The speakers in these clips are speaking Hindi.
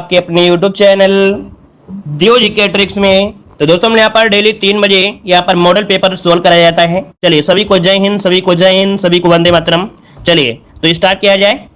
आपके अपने YouTube चैनल दियो जीके ट्रिक्स में। तो दोस्तों हमने यहाँ पर डेली 3 बजे यहाँ पर मॉडल पेपर सोल्व कराया जाता है। चलिए सभी को जय हिंद, सभी को जय हिंद, सभी को वंदे मातरम। चलिए तो स्टार्ट किया जाए।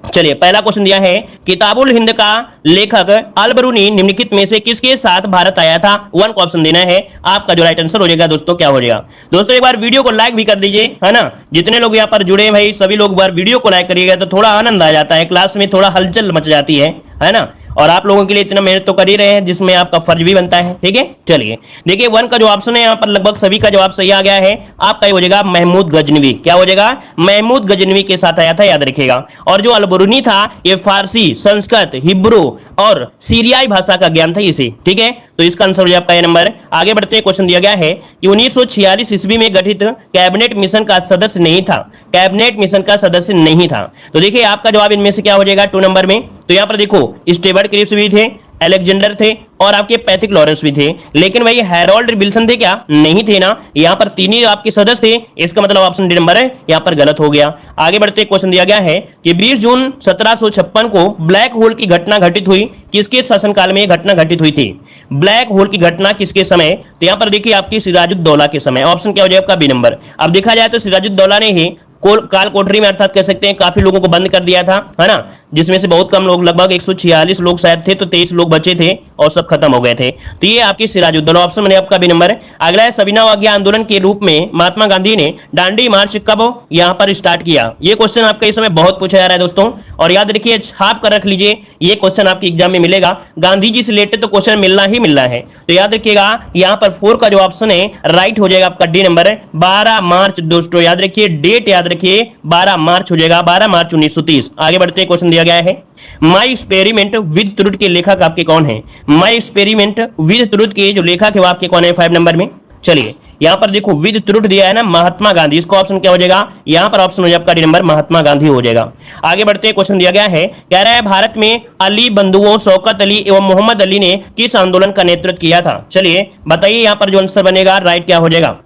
चलिए पहला क्वेश्चन दिया है, किताबुल हिंद का लेखक अल बरूनी निम्नलिखित में से किसके साथ भारत आया था। 1 का ऑप्शन देना है। आपका जो राइट आंसर हो जाएगा दोस्तों क्या हो जाएगा। दोस्तों एक बार वीडियो को लाइक भी कर दीजिए, है ना। जितने लोग यहाँ पर जुड़े हैं भाई सभी लोग बार वीडियो को लाइक करिएगा तो थोड़ा आनंद आ जाता है, क्लास में थोड़ा हलचल मच जाती है ना। और आप लोगों के लिए इतना मेहनत तो कर ही रहे हैं जिसमें आपका फर्ज भी बनता है, ठीक है। चलिए देखिए 1 का जो ऑप्शन है यहाँ पर लगभग सभी का जवाब सही आ गया है। आपका ये हो जाएगा महमूद गजनवी। क्या हो जाएगा, महमूद गजनवी के साथ आया था, याद रखिएगा। और जो अल बरूनी था ये फारसी, संस्कृत, हिब्रू और सीरियाई भाषा का ज्ञान था इसे, ठीक है। तो इसका आंसर हो जाए आपका ये नंबर। आगे बढ़ते क्वेश्चन दिया गया है कि 1946 ईस्वी में गठित कैबिनेट मिशन का सदस्य नहीं था। कैबिनेट मिशन का सदस्य नहीं था। तो देखिए आपका जवाब इनमें से क्या हो जाएगा 2 नंबर में। तो यहाँ पर देखो स्टेवर्ट क्रिप्स भी थे, अलेक्जेंडर थे और आपके पैथिक लॉरेंस भी थे, लेकिन भाई हैरोल्ड विल्सन थे क्या, नहीं थे ना। यहाँ पर 3 ही आपके सदस्य थे, इसका मतलब ऑप्शन डी नंबर है यहाँ पर गलत हो गया। आगे बढ़ते क्वेश्चन दिया गया है कि 20 जून 1756 को ब्लैक होल की घटना घटित हुई, किसके शासनकाल में यह घटना घटित हुई थी। ब्लैक होल की घटना किसके समय, तो यहाँ पर देखिए आपकी सिराजुद्दौला के समय। ऑप्शन क्या हो जाएगा आपका बी नंबर। अब देखा जाए तो सिराजुद्दौला ने ही काल कोठरी में अर्थात कह सकते हैं काफी लोगों को बंद कर दिया था, है ना। जिसमें से बहुत कम लोग, लगभग 146 लोग शायद थे, तो 23 लोग बचे थे और सब खत्म हो गए थे। तो ये आपकी सिराजुद्दौला, ऑप्शन बने आपका बी नंबर। अगला है सविनय अवज्ञा आंदोलन के रूप में महात्मा गांधी ने दांडी मार्च कब यहां पर स्टार्ट किया। ये क्वेश्चन आपका इस समय बहुत पूछा जा रहा है दोस्तों, और याद रखिए छाप कर रख लीजिए, ये क्वेश्चन आपके एग्जाम में मिलेगा। गांधी जी से रिलेटेड तो क्वेश्चन मिलना ही मिलना है। तो याद रखिएगा यहाँ पर 4 का जो ऑप्शन है राइट हो जाएगा आपका डी नंबर। 12 मार्च दोस्तों याद रखिए, डेट याद रखिए 12 मार्च हो जाएगा, 12 मार्च 1930। आगे बढ़ते क्वेश्चन दिया गया है, माई एक्सपेरिमेंट विद ट्रुथ के लेखक आपके कौन है। माई एक्सपेरिमेंट विद ट्रुथ के जो लेखक है वो आपके कौन है 5 नंबर में। चलिए यहां पर देखो विद ट्रुथ दिया है ना, महात्मा गांधी। इसका ऑप्शन क्या हो जाएगा, यहां पर ऑप्शन हो जाएगा आपका डी नंबर, महात्मा गांधी हो जाएगा। आगे बढ़ते क्वेश्चन दिया गया है, कह रहा है भारत में अली बंधुओं शौकत अली एवं मोहम्मद अली ने किस आंदोलन का नेतृत्व किया था। चलिए बताइए यहां पर जो आंसर बनेगा राइट क्या हो जाएगा।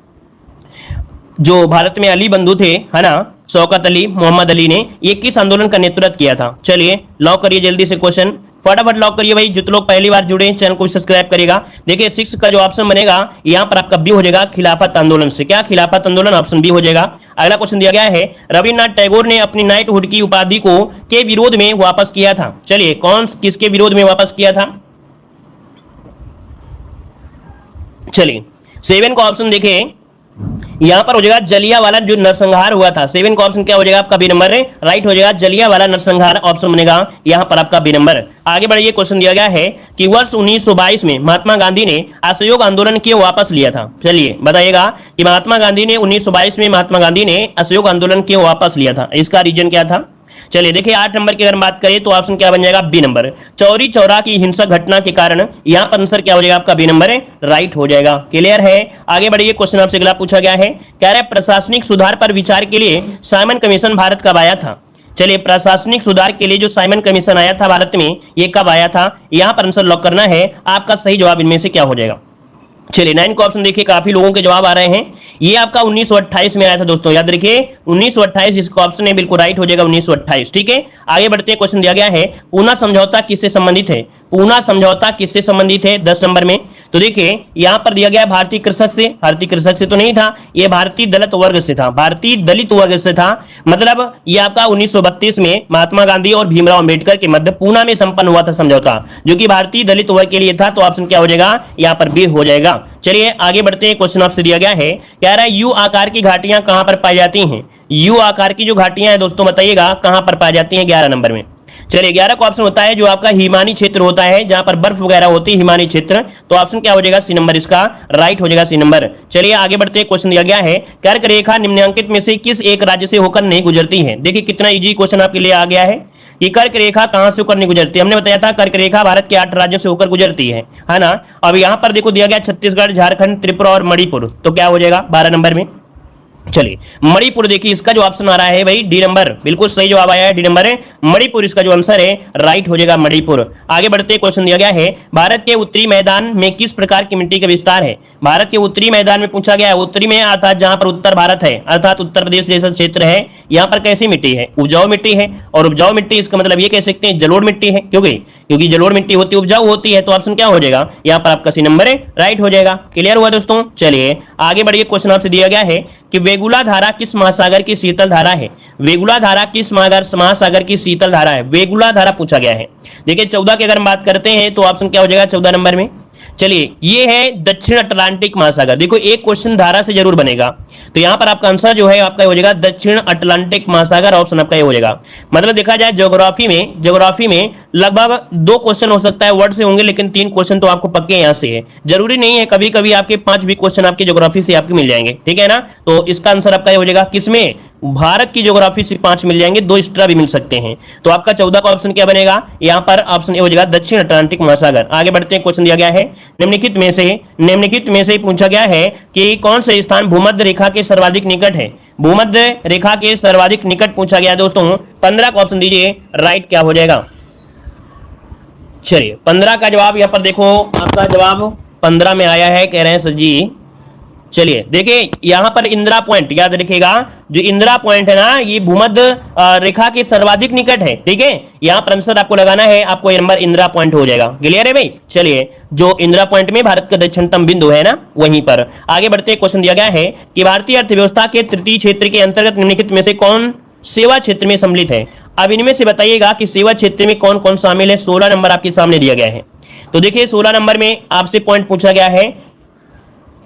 जो भारत में अली बंधु थे, है ना, शौकत अली, मोहम्मद अली ने ये किस आंदोलन का नेतृत्व किया था। चलिए लॉक करिए जल्दी से क्वेश्चन, फटाफट लॉक करिए भाई। जितने लोग पहली बार जुड़े चैनल को सब्सक्राइब करेगा। देखिए 6 का जो ऑप्शन बनेगा यहां पर आपका बी हो जाएगा, खिलाफत आंदोलन से। क्या खिलाफत आंदोलन, ऑप्शन बी हो जाएगा। अगला क्वेश्चन दिया गया है, रविन्द्रनाथ टैगोर ने अपनी नाइटहुड की उपाधि को के विरोध में वापस किया था। चलिए कौन किसके विरोध में वापस किया था। चलिए 7 का ऑप्शन देखिए यहां पर हो जाएगा जलियांवाला जो नरसंहार हुआ था। 7 का ऑप्शन क्या हो जाएगा आपका बी नंबर है, राइट हो जाएगा जलियांवाला नरसंहार, ऑप्शन बनेगा यहां पर आपका बी नंबर। आगे बढ़िए क्वेश्चन दिया गया है कि वर्ष 1922 में महात्मा गांधी ने असहयोग आंदोलन क्यों वापस लिया था। चलिए बताइएगा कि महात्मा गांधी ने 1922 में महात्मा गांधी ने असहयोग आंदोलन क्यों वापस लिया था, इसका रीजन क्या था। चलिए देखिए 8 नंबर की अगर बात करें तो ऑप्शन क्या बन जाएगा बी नंबर। चौरी चौरा की हिंसक घटना के कारण यहां पर आंसर क्या हो जाएगा आपका बी नंबर है, राइट हो जाएगा। क्लियर है। आगे बढ़िए क्वेश्चन आपसे अगला पूछा गया है, कह रहा है प्रशासनिक सुधार पर विचार के लिए साइमन कमीशन भारत कब आया था। चलिए प्रशासनिक सुधार के लिए जो साइमन कमीशन आया था भारत में ये कब आया था, यहां पर आंसर लॉक करना है। आपका सही जवाब इनमें से क्या हो जाएगा। चलिए 9 का ऑप्शन देखिए काफी लोगों के जवाब आ रहे हैं। ये आपका 1928 में आया था दोस्तों, याद रखिए 1928 इसका ऑप्शन है, बिल्कुल राइट हो जाएगा 1928, ठीक है। आगे बढ़ते हैं क्वेश्चन दिया गया है, पूना समझौता किससे संबंधित है। पूना समझौता किससे संबंधित है 10 नंबर में। तो देखिए यहां पर दिया गया भारतीय कृषक से, भारतीय कृषक से तो नहीं था, यह भारतीय दलित वर्ग से था, भारतीय दलित वर्ग से था। मतलब यह आपका 1932 में महात्मा गांधी और भीमराव अंबेडकर के मध्य पूना में संपन्न हुआ था समझौता, जो कि भारतीय दलित वर्ग के लिए था। तो ऑप्शन क्या हो जाएगा, यहां पर बी हो जाएगा। चलिए आगे बढ़ते हैं, क्वेश्चन आपसे दिया गया है, कह रहा है यू आकार की घाटियां कहां पर पाई जाती हैं। यू आकार की जो घाटियां हैं दोस्तों बताइएगा कहां पर पाई जाती हैं 11 नंबर में। चलिए 11 का ऑप्शन होता है जो आपका हिमानी क्षेत्र होता है, जहां पर बर्फ वगैरह होती है, हिमानी क्षेत्र। तो ऑप्शन क्या हो जाएगा सी नंबर, इसका राइट हो जाएगा सी नंबर। चलिए आगे बढ़ते हैं, क्वेश्चन दिया गया है, कर्क रेखा निम्नलिखित में से किस एक राज्य से होकर नहीं गुजरती है। देखिए कितना इजी क्वेश्चन आपके लिए आ गया है कि कर्क रेखा कहां से होकर नहीं गुजरती। हमने बताया था कर्क रेखा भारत के 8 राज्यों से होकर गुजरती है ना। अब यहां पर देखो दिया गया छत्तीसगढ़, झारखंड, त्रिपुरा और मणिपुर। तो क्या हो जाएगा 12 नंबर में। चलिए मणिपुर, देखिए इसका जो ऑप्शन आ रहा है भाई डी नंबर, बिल्कुल सही जवाब आया है, डी नंबर है मणिपुर, इसका जो आंसर है राइट हो जाएगा मणिपुर। आगे बढ़ते क्वेश्चन दिया गया है, भारत के उत्तरी मैदान में किस प्रकार की मिट्टी का विस्तार है। भारत के उत्तरी मैदान में पूछा गया है, उत्तरी में अर्थात जहां पर उत्तर भारत है, अर्थात उत्तर प्रदेश जैसा क्षेत्र है, यहाँ पर कैसी मिट्टी है, उपजाऊ मिट्टी है। और उपजाऊ मिट्टी इसका मतलब ये कह सकते हैं जलोढ़ मिट्टी है, क्योंकि जलोढ़ मिट्टी होती है, उपजाऊ होती है, तो ऑप्शन क्या हो जाएगा यहाँ पर आपका सी नंबर है राइट हो जाएगा। क्लियर हुआ दोस्तों। चलिए आगे बढ़िए, क्वेश्चन आपसे दिया गया है कि वेगुला धारा किस महासागर की शीतल धारा है। वेगुला धारा किस महासागर की शीतल धारा है, वेगुला धारा पूछा गया है। देखिए 14 की अगर हम बात करते हैं तो ऑप्शन क्या हो जाएगा 14 नंबर में। चलिए ये है दक्षिण अटलांटिक महासागर, देखो एक क्वेश्चन धारा से जरूर बनेगा, तो यहां पर आपका आंसर जो है आपका हो जाएगा दक्षिण अटलांटिक महासागर, ऑप्शन आपका ये हो जाएगा। मतलब देखा जाए ज्योग्राफी में लगभग 2 क्वेश्चन हो सकता है वर्ड से होंगे, लेकिन 3 क्वेश्चन तो आपको पक्के यहां से है, जरूरी नहीं है, कभी कभी आपके 5 भी क्वेश्चन आपके ज्योग्राफी से आपके मिल जाएंगे, ठीक है ना। तो इसका आंसर आपका ये हो जाएगा किसमें, भारत की ज्योग्राफी से 5 मिल जाएंगे, 2 एक्स्ट्रा भी मिल सकते हैं। तो आपका 14 का ऑप्शन क्या बनेगा, यहां पर ऑप्शन ए हो जाएगा दक्षिण अटलांटिक महासागर। आगे बढ़ते हैं, क्वेश्चन दिया गया है निम्नलिखित में से पूछा गया है कि कौन से स्थान भूमध्य रेखा के सर्वाधिक निकट है। भूमध्य रेखा के सर्वाधिक निकट पूछा गया है दोस्तों, 15 का ऑप्शन दीजिए राइट क्या हो जाएगा। चलिए 15 का जवाब यहां पर देखो, आपका जवाब 15 में आया है, कह रहे हैं सर जी। चलिए देखिए यहां पर इंदिरा पॉइंट याद रखिएगा, जो इंदिरा पॉइंट है ना ये भूमध्य रेखा के सर्वाधिक निकट है, ठीक है। यहां पर आंसर आपको लगाना है, आपको ये नंबर इंदिरा पॉइंट हो जाएगा। क्लियर है भाई। चलिए जो इंदिरा पॉइंट में भारत का दक्षिणतम बिंदु है ना, वहीं पर। आगे बढ़ते क्वेश्चन दिया गया है कि भारतीय अर्थव्यवस्था के तृतीय क्षेत्र के अंतर्गत निम्नलिखित में से कौन सेवा क्षेत्र में सम्मिलित है। अब इनमें से बताइएगा कि सेवा क्षेत्र में कौन कौन शामिल है। 16 नंबर आपके सामने दिया गया है, तो देखिए 16 नंबर में आपसे पॉइंट पूछा गया है,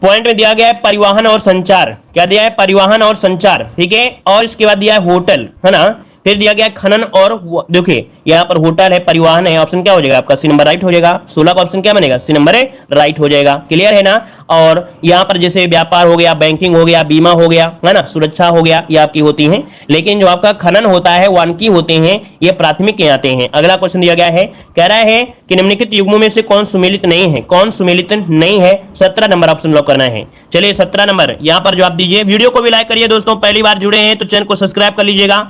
पॉइंट में दिया गया है परिवहन और संचार, क्या दिया है परिवहन और संचार, ठीक है। और इसके बाद दिया है होटल, है ना, फिर दिया गया है खनन, और देखिए यहाँ पर होटल है, परिवहन है, ऑप्शन क्या हो जाएगा आपका सी नंबर राइट हो जाएगा। 16 का ऑप्शन क्या बनेगा, सी नंबर है राइट हो जाएगा। क्लियर है ना। और यहाँ पर जैसे व्यापार हो गया, बैंकिंग हो गया, बीमा हो गया, है ना, सुरक्षा हो गया, ये आपकी होती है, लेकिन जो आपका खनन होता है, वानिकी होते हैं, ये प्राथमिक के आते हैं। अगला क्वेश्चन दिया गया है, कह रहा है कि निम्नलिखित युग्मों में से कौन सुमेलित नहीं है, कौन सुमेलित नहीं है। 17 नंबर ऑप्शन लॉक करना है। चलिए 17 नंबर यहाँ पर जवाब दीजिए। वीडियो को भी लाइक करिए दोस्तों, पहली बार जुड़े हैं तो चैनल को सब्सक्राइब कर लीजिएगा।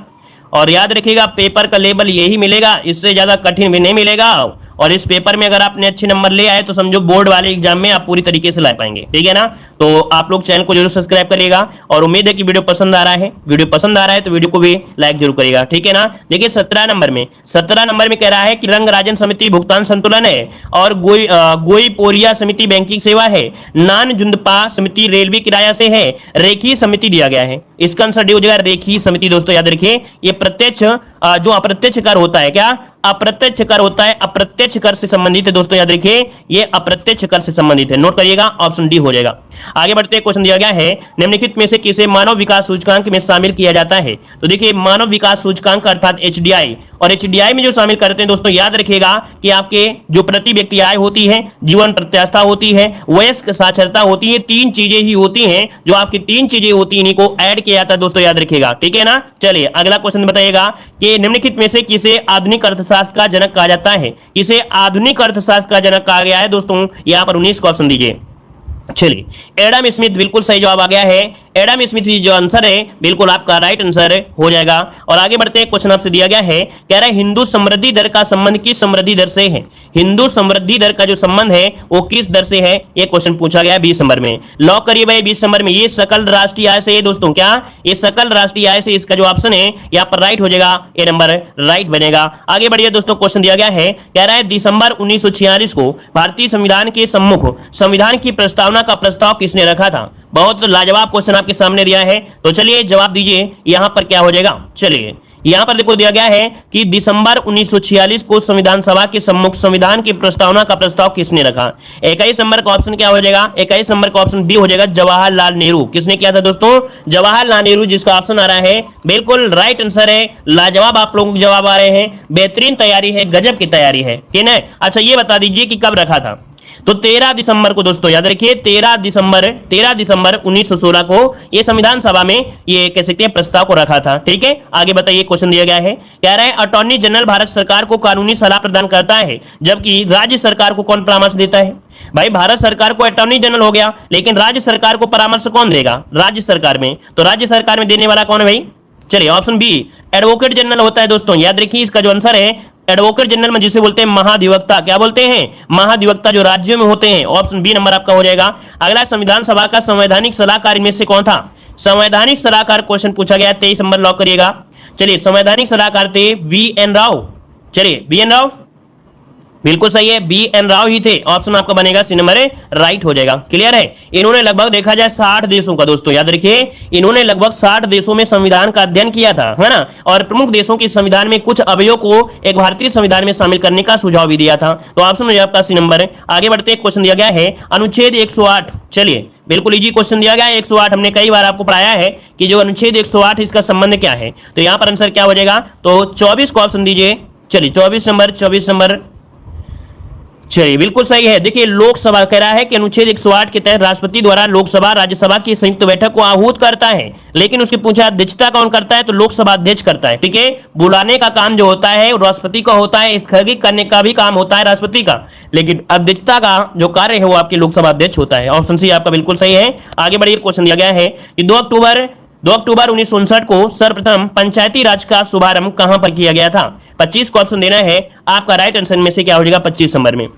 और याद रखिएगा पेपर का लेवल यही मिलेगा, इससे ज्यादा कठिन भी नहीं मिलेगा। और इस पेपर में अगर आपने अच्छे नंबर ले आए तो समझो बोर्ड वाले एग्जाम में आप पूरी तरीके से ला पाएंगे, ठीक है ना। तो आप लोग चैनल को जरूर सब्सक्राइब करिएगा, और उम्मीद है कि वीडियो पसंद आ रहा है। वीडियो पसंद आ रहा है तो वीडियो को भी लाइक जरूर करिएगा, ठीक है ना। देखिए 17 नंबर में कह रहा है कि रंगराजन समिति भुगतान संतुलन है, और गोई पोरिया समिति बैंकिंग सेवा है, नान जुंदपा समिति रेलवे किराया से है, रेखी समिति दिया गया है। इसका आंसर डी हो जाएगा रेखी समिति। दोस्तों याद रखिए ये प्रत्यक्ष जो अप्रत्यक्ष कर होता है, क्या अप्रत्यक्ष कर होता है, अप्रत्यक्ष कर से संबंधित है। दोस्तों याद रखिए ये अप्रत्यक्ष कर से संबंधित है, नोट करिएगा, ऑप्शन डी हो जाएगा। आगे बढ़ते हैं, क्वेश्चन दिया गया है निम्नलिखित में से किसे मानव विकास सूचकांक में शामिल किया जाता है। तो देखिए मानव विकास सूचकांक अर्थात एचडीआई, और एचडीआई में जो शामिल करते हैं दोस्तों याद रखिएगा कि आपके जो प्रति व्यक्ति आय होती है, जीवन प्रत्याशा होती है, वयस्क साक्षरता होती है, 3 चीजें ही होती हैं, जो आपकी 3 चीजें होती हैं, इन्हीं को ऐड किया जाता है दोस्तों, याद रखिएगा, ठीक है ना। चलिए अगला क्वेश्चन बताइएगा कि निम्नलिखित में से किसे आधुनिक अर्थशास्त्र का जनक कहा जाता है। इसे आधुनिक अर्थशास्त्र का जनक कहा गया है दोस्तों, यहां पर 19 का ऑप्शन दीजिए। चलिए एडम स्मिथ, बिल्कुल सही जवाब आ गया है। एडम स्मिथ जो आंसर है बिल्कुल आपका राइट आंसर हो जाएगा। और आगे बढ़ते हैं, क्वेश्चन आपसे दिया गया है, कह रहा है हिंदू समृद्धि दर का संबंध किस समृद्धि दर से है। हिंदू समृद्धि दर का जो संबंध है वो किस दर से है, ये क्वेश्चन पूछा गया है 20 नंबर में। लॉक करिए भाई 20 नंबर में, ये सकल राष्ट्रीय आय से है दोस्तों, क्या ये सकल राष्ट्रीय आय से, इसका जो ऑप्शन है यहाँ पर राइट हो जाएगा, ये नंबर राइट बनेगा। आगे बढ़िए दोस्तों, क्वेश्चन दिया गया है, कह रहा है दिसंबर 1946 को भारतीय संविधान के सम्मुख संविधान की प्रस्तावना का प्रस्ताव किसने रखा था। बहुत लाजवाब क्वेश्चन आपके सामने दिया है, तो चलिए जवाब दीजिए यहां पर क्या हो जाएगा। चलिए यहां पर देखो दिया गया है कि दिसंबर 1946 को संविधान सभा के सम्मुख संविधान की प्रस्तावना का प्रस्ताव किसने रखा। 21 नंबर का ऑप्शन क्या हो जाएगा, 21 नंबर का ऑप्शन बी हो जाएगा, जवाहरलाल नेहरू। किसने किया था दोस्तों, जवाहरलाल नेहरू, जिसका ऑप्शन आ रहा है बिल्कुल राइट आंसर है। लाजवाब आप लोगों को जवाब आ रहे हैं, बेहतरीन तैयारी है, गजब की तैयारी है, ठीक है। अच्छा ये बता दीजिए कि कब रखा था। तो 13 दिसंबर को दोस्तों याद रखिए 13 दिसंबर 1916 को ये संविधान सभा में ये कह सकते हैं प्रस्ताव को रखा था। ठीक है, आगे बताइए क्वेश्चन दिया गया है, कह रहा है अटॉर्नी जनरल भारत सरकार को कानूनी सलाह प्रदान करता है, जबकि राज्य सरकार को कौन परामर्श देता है। भाई भारत सरकार को अटॉर्नी जनरल हो गया, लेकिन राज्य सरकार को परामर्श कौन देगा, राज्य सरकार में। तो राज्य सरकार में देने वाला कौन है भाई, चलिए ऑप्शन बी एडवोकेट जनरल होता है दोस्तों। याद रखिए इसका जो आंसर है एडवोकेट जनरल में जिसे बोलते हैं महाधिवक्ता, क्या बोलते हैं, महाधिवक्ता जो राज्यों में होते हैं। ऑप्शन बी नंबर आपका हो जाएगा। अगला संविधान सभा का संवैधानिक सलाहकार में से कौन था, संवैधानिक सलाहकार क्वेश्चन पूछा गया, 23 नंबर लॉक करिएगा। चलिए संवैधानिक सलाहकार थे वी.एन. राव। चलिए वी.एन. राव बिल्कुल सही है, बी.एन. राव ही थे। ऑप्शन आपका बनेगा सी नंबर राइट हो जाएगा। क्लियर है, इन्होंने लगभग देखा जाए 60 देशों का दोस्तों याद रखिए इन्होंने लगभग 60 देशों में संविधान का अध्ययन किया था, है ना, और प्रमुख देशों के संविधान में कुछ अवयवों को एक भारतीय संविधान में शामिल करने का सुझाव भी दिया था। तो ऑप्शन हो जाएगा आपका सी नंबर। आगे बढ़ते हैं, क्वेश्चन दिया गया है अनुच्छेद 108। चलिए बिल्कुल इजी क्वेश्चन दिया गया है 108, हमने कई बार आपको पढ़ाया है कि जो अनुच्छेद 108 इसका संबंध क्या है। तो यहाँ पर आंसर क्या हो जाएगा, तो 24 को ऑप्शन दीजिए। चलिए 24 नंबर चलिए बिल्कुल सही है। देखिए लोकसभा कह रहा है कि अनुच्छेद 108 के तहत राष्ट्रपति द्वारा लोकसभा राज्यसभा की संयुक्त बैठक को आहूत करता है, लेकिन उसकी पूछा अध्यक्षता कौन करता है, तो लोकसभा अध्यक्ष करता है। ठीक है, बुलाने का काम जो होता है राष्ट्रपति का होता है, स्थगित करने का भी काम होता है राष्ट्रपति का, लेकिन अध्यक्षता का जो कार्य है वो आपके लोकसभा अध्यक्ष होता है। ऑप्शन सी आपका बिल्कुल सही है। आगे बढ़िए, क्वेश्चन दिया गया है कि 2 अक्टूबर 1959 को सर्वप्रथम पंचायती राज का शुभारंभ कहां पर किया गया था। 25 को ऑप्शन देना है, आपका राइट आंसर में से क्या हो जाएगा 25 नंबर में।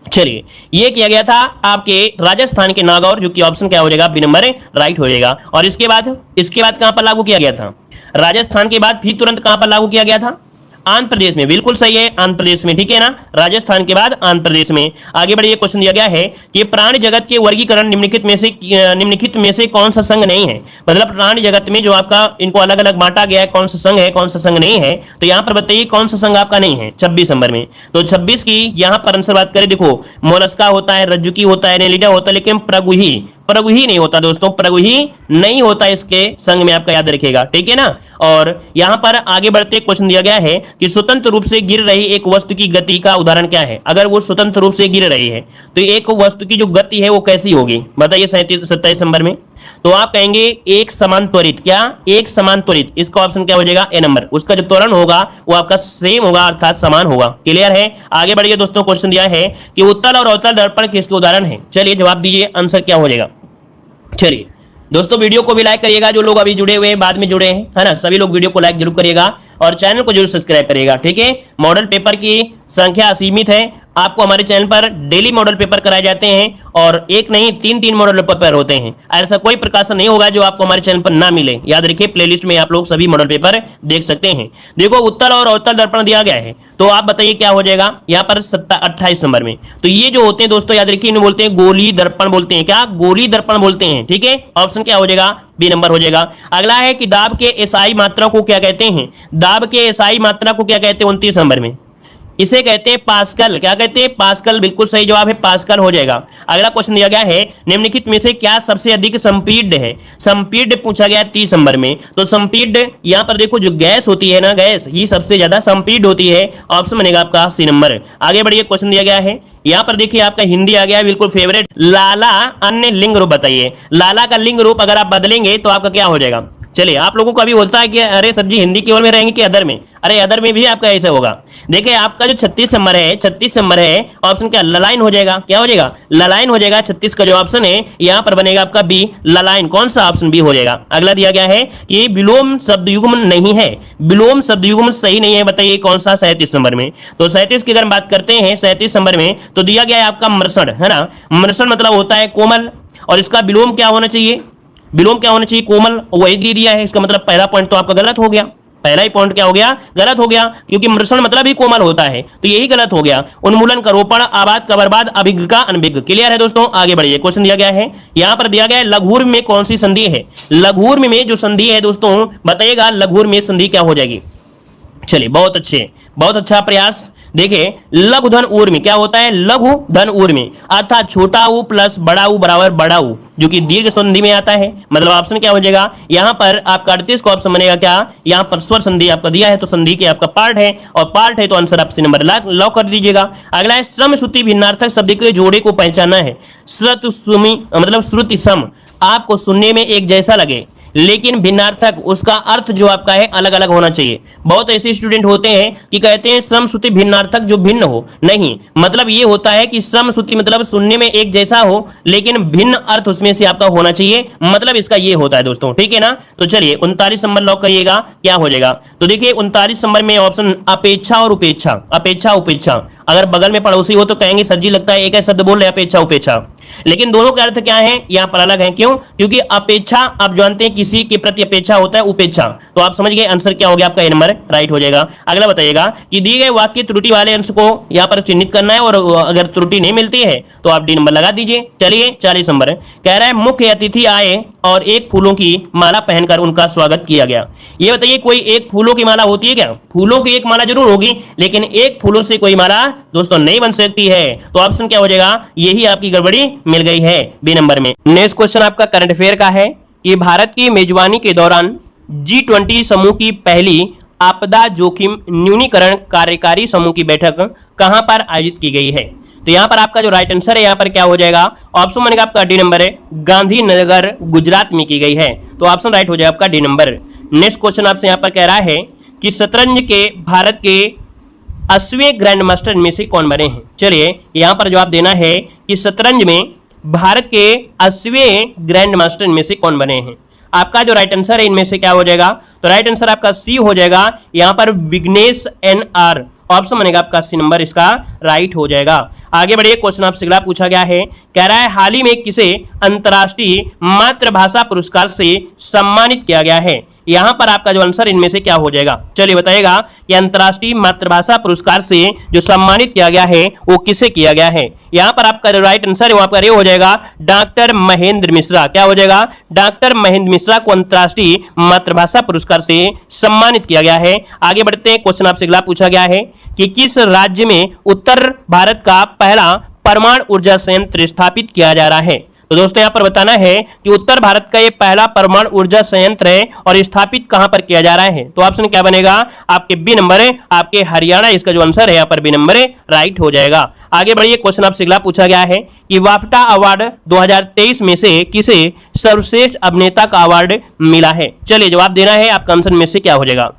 चलिए ये किया गया था आपके राजस्थान के नागौर, जो कि ऑप्शन क्या हो जाएगा बी नंबर राइट हो जाएगा। और इसके बाद कहां पर लागू किया गया था, राजस्थान के बाद फिर तुरंत कहां पर लागू किया गया था, आंध्र प्रदेश में। बिल्कुल सही है, आंध्र प्रदेश में। ठीक है ना, राजस्थान के बाद आंध्र प्रदेश में। आगे बढ़िए, क्वेश्चन दिया गया है कि प्राणी जगत के वर्गीकरण निम्नलिखित में से कौन सा संघ नहीं है। मतलब प्राणी जगत में जो आपका इनको अलग अलग बांटा गया है, कौन सा संघ है कौन सा संघ नहीं है। तो यहाँ पर बताइए कौन सा संघ आपका नहीं है 26 नंबर में। तो 26 की यहाँ पर आंसर बात करें, देखो मोलस्का होता है, रज्जुकी होता है, एनेलिडा होता है, लेकिन प्रगुही नहीं होता दोस्तों, प्रगुही नहीं होता इसके संग में, आपका याद रखिएगा। ठीक है ना। और यहां पर आगे बढ़ते क्वेश्चन दिया गया है कि स्वतंत्र रूप से गिर रही एक वस्तु की गति का उदाहरण क्या है। अगर वो स्वतंत्र रूप से गिर रही है तो एक वस्तु की जो गति है वो कैसी होगी, बताइए 27 नंबर में। तो आप कहेंगे एक समान त्वरित, क्या एक समान त्वरित, इसका ऑप्शन क्या हो जाएगा ए नंबर। उसका जो त्वरण होगा वो आपका सेम होगा, अर्थात समान होगा। क्लियर है। आगे बढ़िए दोस्तों, क्वेश्चन दिया है कि उत्तल और अवतल दर्पण किसके उदाहरण है। चलिए जवाब दीजिए, आंसर क्या हो जाएगा। चलिए दोस्तों वीडियो को भी लाइक करिएगा, जो लोग अभी जुड़े हुए हैं बाद में जुड़े हैं, है ना, सभी लोग वीडियो को लाइक जरूर करिएगा और चैनल को जरूर सब्सक्राइब करिएगा। ठीक है, मॉडल पेपर की संख्या असीमित है, आपको हमारे चैनल पर डेली मॉडल पेपर कराए जाते हैं और एक नहीं 3 मॉडल पेपर होते हैं। ऐसा कोई प्रकाशन नहीं होगा जो आपको हमारे चैनल पर ना मिले। याद रखिए प्लेलिस्ट में आप लोग सभी मॉडल पेपर देख सकते हैं। देखो उत्तल और अवतल दर्पण दिया गया है, तो आप बताइए क्या हो जाएगा यहाँ पर 28 नंबर में। तो ये जो होते हैं दोस्तों याद रखिए इन्हें बोलते हैं गोली दर्पण बोलते हैं, क्या गोली दर्पण बोलते हैं। ठीक है, ऑप्शन क्या हो जाएगा बी नंबर हो जाएगा। अगला है कि दाब के एसआई मात्रा को क्या कहते हैं, दाब के एसआई मात्रा को क्या कहते हैं 29 नंबर में, इसे कहते हैं पास्कल। क्या कहते हैं, पास्कल। बिल्कुल सही जवाब है, पास्कल हो जाएगा। अगला क्वेश्चन दिया गया है निम्नलिखित में से क्या सबसे अधिक संपीड्य है। संपीड्य पूछा गया 30 नंबर में। तो संपीड्य यहाँ पर देखो जो गैस होती है ना, गैस ही सबसे ज्यादा संपीड्य होती है। ऑप्शन बनेगा आपका सी नंबर। आगे बढ़िए, क्वेश्चन दिया गया है यहाँ पर देखिए आपका हिंदी आ गया है बिल्कुल फेवरेट। लाला अन्य लिंग रूप बताइए। लाला का लिंग रूप अगर आप बदलेंगे तो आपका क्या हो जाएगा। चलिए आप लोगों को अभी बोलता है कि अरे सर जी हिंदी केवल में रहेंगे कि अदर में, अरे अदर में भी आपका ऐसे होगा। देखिए आपका जो 36 नंबर है ऑप्शन क्या ललाइन हो जाएगा, क्या हो जाएगा ललाइन हो जाएगा। 36 का जो ऑप्शन है यहाँ पर बनेगा आपका बी ललाइन। कौन सा ऑप्शन बी हो जाएगा। अगला दिया गया है कि विलोम शब्द युग्म नहीं है, विलोम शब्द युग्म सही नहीं है, बताइए कौन सा 37 नंबर में। तो 37 की अगर हम बात करते हैं 37 नंबर में तो दिया गया है आपका मृषण, है ना। मृषण मतलब होता है कोमल और इसका विलोम क्या होना चाहिए, विलोम क्या होना चाहिए कोमल, वही दे दिया है। इसका मतलब पहला पॉइंट तो आपका गलत हो गया, पहला ही पॉइंट क्या हो गया गलत हो गया, क्योंकि मृषण मतलब ही कोमल होता है, तो यही गलत हो गया। उन्मूलन करोपण आबाद कबरबाद अभिज्ञ का अनभिज्ञ। क्लियर है दोस्तों। आगे बढ़िए, क्वेश्चन दिया गया है यहाँ पर दिया गया है लघुर्म में कौन सी संधि है। लघुर्म में जो संधि है दोस्तों बताइएगा लघुर्म में संधि क्या हो जाएगी। चलिए बहुत अच्छे, बहुत अच्छा प्रयास। देखिए लघु धन ऊर्मी क्या होता है, लघु धन ऊर्मी अर्थात छोटा ऊ प्लस बड़ा ऊ बराबर बड़ा ऊ, जो कि दीर्घ संधि में आता है। मतलब ऑप्शन क्या हो जाएगा यहाँ पर आपका 38 का ऑप्शन बनेगा क्या, यहाँ पर स्वर संधि आपका दिया है तो संधि के आपका पार्ट है और पार्ट है तो आंसर ऑप्शन नंबर लॉक कर दीजिएगा। अगला है सम श्रुति भिन्नार्थक शब्द के जोड़े को पहचानना है। श्रुत सुमी मतलब श्रुति सम आपको सुनने में एक जैसा लगे लेकिन भिन्नार्थक उसका अर्थ जो आपका है अलग अलग होना चाहिए। बहुत ऐसे स्टूडेंट होते हैं कि कहते हैं सम श्रुति भिन्नार्थक जो भिन्न हो, नहीं मतलब ये होता है कि सम श्रुति मतलब सुनने में एक जैसा हो लेकिन भिन्न अर्थ उसमें से आपका होना चाहिए, मतलब इसका ये होता है दोस्तों, ठीक है ना। तो चलिए 39 नंबर लॉक करिएगा, क्या हो जाएगा। तो देखिए 39 नंबर में ऑप्शन अपेक्षा और उपेक्षा, अपेक्षा उपेक्षा। अगर बगल में पड़ोसी हो तो कहेंगे सर जी लगता है एक शब्द बोल रहे अपेक्षा उपेक्षा, लेकिन दोनों का अर्थ क्या है यहाँ पर अलग है। क्यों, क्योंकि अपेक्षा आप जानते हैं किसी के प्रति अपेक्षा होता है उपेक्षा, तो आप समझ गए आंसर क्या हो गया आपका, ए नंबर राइट हो जाएगा। अगला बताइएगा कि दिए गए वाक्य त्रुटि वाले अंश को यहाँ पर चिन्हित करना है और अगर त्रुटि नहीं मिलती है तो आप डी नंबर लगा दीजिए। चलिए 40 नंबर कह रहा है मुख्य अतिथि आए और एक फूलों की माला पहनकर उनका स्वागत किया गया। ये बताइए कोई एक फूलों की माला होती है क्या, फूलों की एक माला जरूर होगी लेकिन एक फूलों से कोई माला दोस्तों नहीं बन सकती है, तो ऑप्शन क्या हो जाएगा, यही आपकी गड़बड़ी मिल गई है बी नंबर में। नेक्स्ट क्वेश्चन आपका करंट अफेयर का है कि भारत की मेजबानी के दौरान G20 समूह की पहली आपदा जोखिम न्यूनीकरण कार्यकारी समूह की बैठक कहां पर आयोजित की गई है। तो यहां पर आपका जो राइट आंसर है यहाँ पर क्या हो जाएगा, ऑप्शन बनेगा आपका डी नंबर है, गांधीनगर गुजरात में की गई है, तो ऑप्शन राइट हो जाएगा आपका डी नंबर। नेक्स्ट क्वेश्चन आपसे यहाँ पर कह रहा है कि शतरंज के भारत के 80वें ग्रैंड मास्टर में से कौन बने हैं। चलिए यहाँ पर जवाब देना है कि शतरंज में भारत के 80वें ग्रैंड मास्टर में से कौन बने हैं। आपका जो राइट आंसर है इनमें से क्या हो जाएगा, तो राइट आंसर आपका सी हो जाएगा, यहाँ पर विघ्नेश NR, ऑप्शन बनेगा आपका सी नंबर इसका राइट हो जाएगा। आगे बढ़िए क्वेश्चन आपसे अगला पूछा गया है, कह रहा है हाल ही में किसे अंतर्राष्ट्रीय मातृभाषा पुरस्कार से सम्मानित किया गया है। यहां पर आपका जो आंसर इनमें से क्या हो जाएगा, चलिए बताइएगा कि अंतर्राष्ट्रीय मातृभाषा पुरस्कार से जो सम्मानित किया गया है वो किसे किया गया है। यहां पर आपका जो राइट आंसर है वहां पर ये हो जाएगा डॉक्टर महेंद्र मिश्रा, क्या हो जाएगा, डॉक्टर महेंद्र मिश्रा को अंतर्राष्ट्रीय मातृभाषा पुरस्कार से सम्मानित किया गया है। आगे बढ़ते हैं, क्वेश्चन आपसे अगला पूछा गया है कि किस राज्य में उत्तर भारत का पहला परमाणु ऊर्जा संयंत्र स्थापित किया जा रहा है। तो दोस्तों यहाँ पर बताना है कि उत्तर भारत का ये पहला परमाणु ऊर्जा संयंत्र है और स्थापित कहां पर किया जा रहा है, तो ऑप्शन क्या बनेगा आपके बी नंबर है, आपके हरियाणा, इसका जो आंसर है यहाँ पर बी नंबर है राइट हो जाएगा। आगे बढ़िए क्वेश्चन आपसे अगला पूछा गया है कि बाफ्टा अवार्ड 2023 में से किसे सर्वश्रेष्ठ अभिनेता का अवार्ड मिला है। चलिए जवाब देना है, आपका आंसर में से क्या हो जाएगा।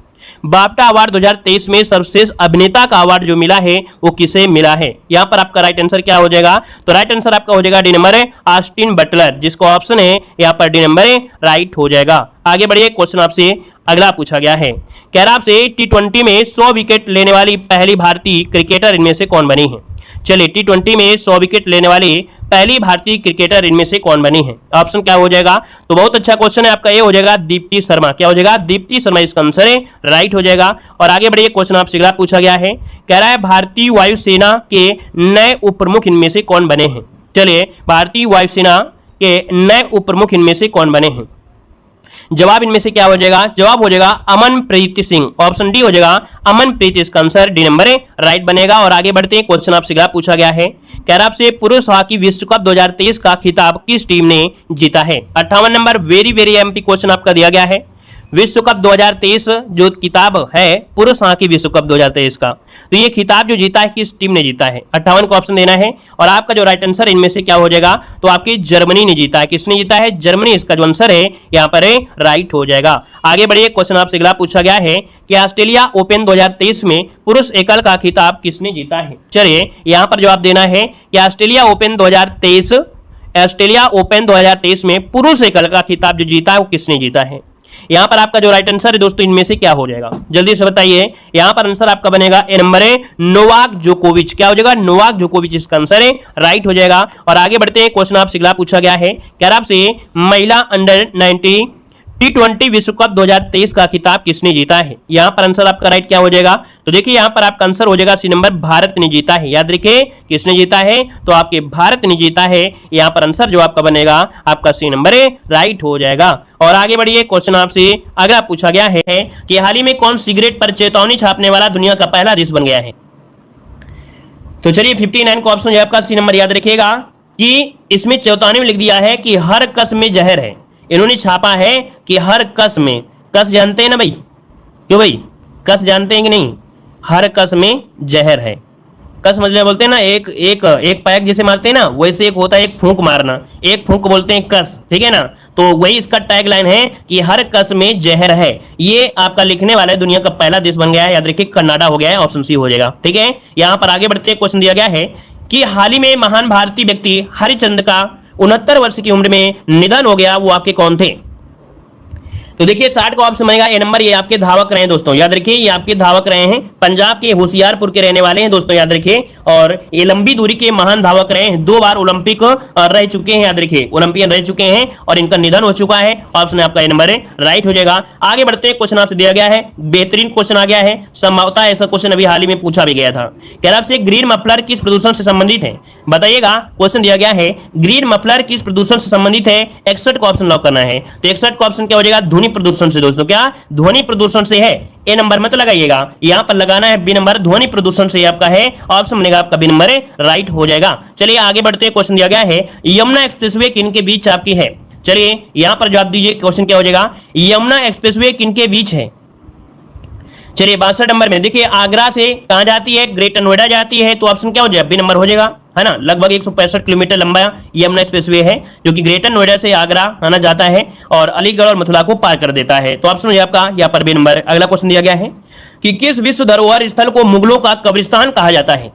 बाफ्टा अवार्ड 2023 में सर्वश्रेष्ठ अभिनेता का अवार्ड जो मिला है वो किसे मिला है। यहां पर आपका राइट आंसर क्या हो जाएगा, तो राइट आंसर आपका हो जाएगा डी नंबर है, ऑस्टिन बटलर, जिसको ऑप्शन है यहां पर डी नंबर है राइट हो जाएगा। आगे बढ़िए क्वेश्चन आपसे अगला पूछा गया है, कह रहा आपसे T20 में 100 विकेट लेने वाली पहली भारतीय क्रिकेटर इनमें से कौन बनी है। चलिए T20 में 100 विकेट लेने वाली पहली भारतीय क्रिकेटर इनमें से कौन बनी है, ऑप्शन क्या हो जाएगा। तो बहुत अच्छा क्वेश्चन है आपका, ये हो जाएगा दीप्ति शर्मा, क्या हो जाएगा, दीप्ति शर्मा इसका आंसर है राइट हो जाएगा। और आगे बढ़िए क्वेश्चन आपसे अगला पूछा गया है, कह रहा है भारतीय वायुसेना के नए उप प्रमुख इनमें से कौन बने हैं। चलिए भारतीय वायुसेना के नए उप प्रमुख इनमें से कौन बने हैं। जवाब इनमें से क्या हो जाएगा, जवाब हो जाएगा अमनप्रीत सिंह, ऑप्शन डी हो जाएगा अमनप्रीत, इसका आंसर डी नंबर राइट बनेगा। और आगे बढ़ते हैं, क्वेश्चन आपसे अगला पूछा गया है, कह रहा आपसे पुरुष हॉकी विश्व कप 2023 का खिताब किस टीम ने जीता है। 58 number very very MP question आपका दिया गया है। विश्व कप 2023 जो किताब है पुरुष हॉकी विश्व कप 2023 का, तो ये खिताब जो जीता है किस टीम ने जीता है। 58 को ऑप्शन देना है और आपका जो राइट आंसर इनमें से क्या हो जाएगा, तो आपकी जर्मनी ने जीता है। किसने जीता है, जर्मनी, इसका जो आंसर है यहाँ पर राइट हो जाएगा। आगे बढ़िए क्वेश्चन आपसे अगला पूछा गया है कि ऑस्ट्रेलिया ओपन 2023 में पुरुष एकल का खिताब किसने जीता है। चलिए यहाँ पर जवाब देना है कि ऑस्ट्रेलिया ओपन 2023 में पुरुष एकल का खिताब जो जीता है वो किसने जीता है। यहां पर आपका जो राइट आंसर है दोस्तों इनमें से क्या हो जाएगा, जल्दी से बताइए। यहां पर आंसर आपका बनेगा ए नंबर है नोवाक जोकोविच, क्या हो जाएगा, नोवाक जोकोविच, इसका आंसर है राइट हो जाएगा। और आगे बढ़ते हैं, क्वेश्चन आपसे अगला पूछा गया है, क्या आपसे महिला अंडर 90 T20 विश्व कप 2023 का खिताब किसने जीता है। यहां पर आंसर आपका राइट क्या हो जाएगा, तो देखिए यहां पर आपका आंसर हो जाएगा सी नंबर, भारत ने जीता है। याद रखिए किसने जीता है, तो आपके भारत ने जीता है। यहां पर आंसर जो आपका बनेगा आपका सी नंबर राइट हो जाएगा। और आगे बढ़िए, क्वेश्चन आपसे अगला पूछा गया है कि हाल ही में कौन सिगरेट पर चेतावनी छापने वाला दुनिया का पहला देश बन गया है। तो चलिए 59 का ऑप्शन जो आपका सी नंबर याद रखिएगा कि इसमें चौताने में लिख दिया है कि हर कस में जहर है। इन्होंने छापा है कि हर कस में, कस जानते हैं ना भाई, क्यों भाई, कस जानते हैं कि नहीं, हर कस में जहर है। कस मतलब बोलते हैं ना एक एक एक पैक जैसे मारते हैं ना, वैसे एक होता है एक फूंक मारना, एक फूंक बोलते हैं कस, ठीक है ना। तो वही इसका टैगलाइन है कि हर कस में जहर है। ये आपका लिखने वाला है, दुनिया का पहला देश बन गया है, याद रखिए कनाडा हो गया है, ऑप्शन सी हो जाएगा, ठीक है। यहां पर आगे बढ़ते क्वेश्चन दिया गया है कि हाल ही में महान भारतीय व्यक्ति हरिचंद का 69 वर्ष की उम्र में निधन हो गया, वो आपके कौन थे? तो देखिए 60 का ऑप्शन बनेगा ए नंबर, ये आपके धावक रहे हैं दोस्तों, याद रखिए ये आपके धावक रहे हैं, पंजाब के होशियारपुर के रहने वाले हैं दोस्तों, याद रखिए। और ये लंबी दूरी के महान धावक रहे हैं, 2 बार ओलंपिक रह चुके हैं, याद रखिए ओलंपियन रह चुके हैं और इनका निधन हो चुका है। ऑप्शन आपका ए नंबर राइट हो जाएगा। आगे बढ़ते क्वेश्चन आपसे दिया गया है, बेहतरीन क्वेश्चन आ गया है, संभवतः ऐसा क्वेश्चन अभी हाल ही में पूछा भी गया था। कह रहा आपसे ग्रीन मफलर किस प्रदूषण से संबंधित है, बताइएगा। क्वेश्चन दिया गया है ग्रीन मफलर किस प्रदूषण से संबंधित है, 61 का ऑप्शन लॉक करना है। तो 61 का ऑप्शन क्या हो जाएगा, ध्वनि प्रदूषण से दोस्तों, क्या ध्वनि प्रदूषण से है। ए नंबर में तो लगाइएगा, यहां पर लगाना है बी नंबर, ध्वनि प्रदूषण से आपका है, ऑप्शन बनेगा आपका बी नंबर राइट हो जाएगा। चलिए आगे बढ़ते हैं, क्वेश्चन दिया गया है यमुना एक्सप्रेसवे किनके बीच आपकी है। चलिए यहां पर जवाब दीजिए, क्वेश्चन क्या हो जाएगा, यमुना एक्सप्रेसवे किनके बीच है। चलिए 62 नंबर में देखिए आगरा से कहां जाती है, ग्रेटर नोएडा जाती है, तो ऑप्शन क्या हो जाएगा, बी नंबर हो जाएगा, है ना। लगभग 165 किलोमीटर लंबा यमुना एक्सप्रेसवे है जो कि ग्रेटर नोएडा से आगरा आना जाता है और अलीगढ़ और मथुरा को पार कर देता है। तो ऑप्शन हो आपका यहाँ पर बी नंबर। अगला क्वेश्चन दिया गया है कि किस विश्व धरोहर स्थल को मुगलों का कब्रिस्तान कहा जाता है।